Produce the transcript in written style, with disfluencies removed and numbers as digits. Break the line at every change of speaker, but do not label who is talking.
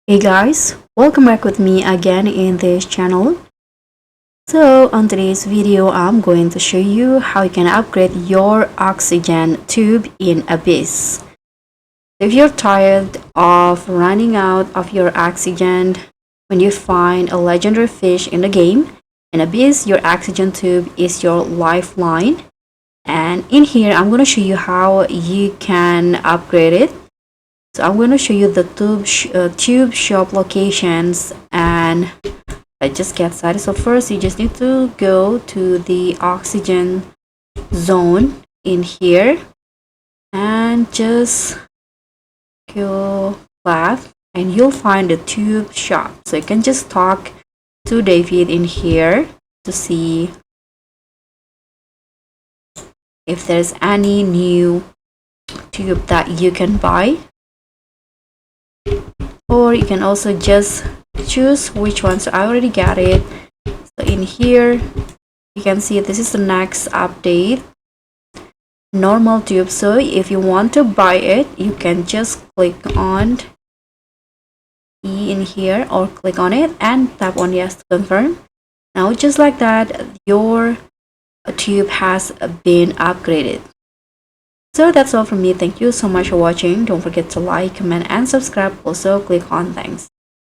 Hey guys, welcome back with me again in this channel. So on today's video, I'm going to show you how you can upgrade your oxygen tube in Abyss. If you're tired of running out of your oxygen when you find a legendary fish in the game, in Abyss, your oxygen tube is your lifeline. And in here, I'm going to show you how you can upgrade it. So I'm going to show you the tube shop locations, and I just get started. So first you just need to go to the oxygen zone in here and just go left and you'll find the tube shop. So you can just talk to David in here to see if there's any new tube that you can buy, or you can also just choose which one. So I already got it. So in here you can see this is the next update, normal tube. So if you want to buy it, you can just click on E in here or click on it and tap on yes to confirm. Now just like that, your tube has been upgraded. So that's all from me. Thank you so much for watching. Don't forget to like, comment and subscribe. Also click on thanks.